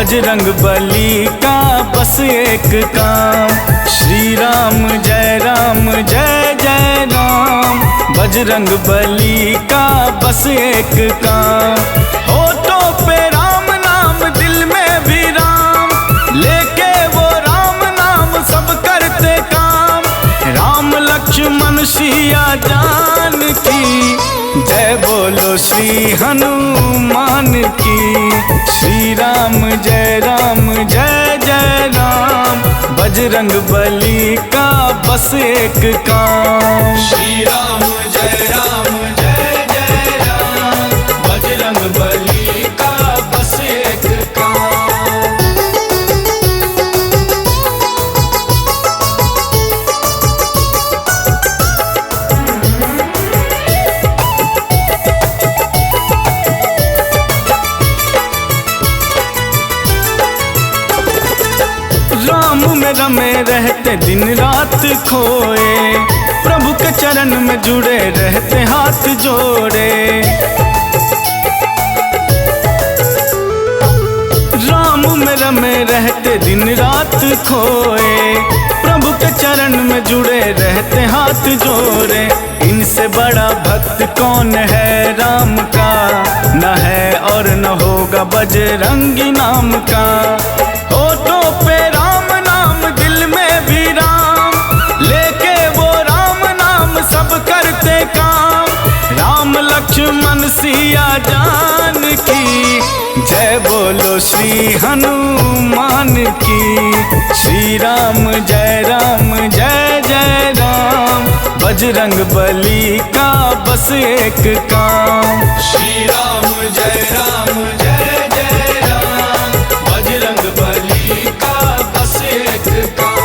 बजरंग बली का बस एक काम, श्री राम जय जय राम। बजरंग बली का बस एक काम, होठों पे राम नाम दिल में भी राम, लेके वो राम नाम सब करते काम। राम लक्ष्मण सिया जानकी, जय बोलो श्री हनुमान की। श्री राम जय जय राम। बजरंग बली का बस एक काम, श्री राम जय जय राम। बजरंग बली का बस एक काम। राम में रमे रहते दिन रात खोए, प्रभु के चरण में जुड़े रहते हाथ जोड़े। राम में रमे रहते दिन रात खोए, प्रभु के चरण में जुड़े रहते हाथ जोड़े। इनसे बड़ा भक्त कौन है राम का, न है और न होगा बजरंगी नाम का। होठों पे राम नाम दिल में भी राम, लेके वो राम नाम सब करते काम। राम लक्ष्मण सिया जानकी, जय बोलो श्री हनुमान की। श्री राम जय जय राम। बजरंग बली का बस एक काम, श्री राम जय जय राम। बजरंग बली का बस एक काम।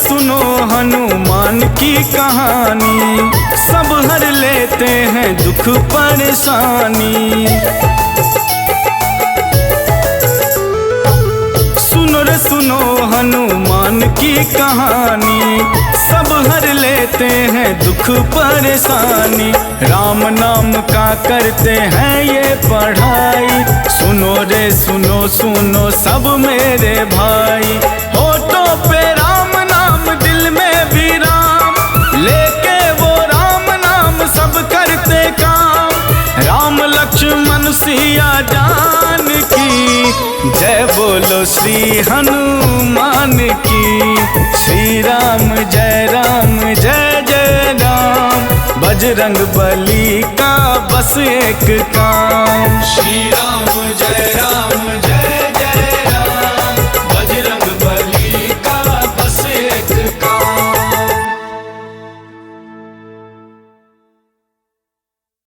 सुनो हनुमान की कहानी, सब हर लेते हैं दुख परेशानी। सुनो हनुमान की कहानी, सब हर लेते हैं दुख परेशानी। राम नाम का करते हैं ये पढ़ाई, सुनो रे सुनो सब मेरे भाई। होठों पे राम नाम दिल में भी राम, लेके वो राम नाम सब करते काम। राम लक्ष्मण सिया जानकी, जय बोलो श्री हनुमान की। श्री राम जय जय राम। बजरंग बली का बस एक काम, श्री राम जय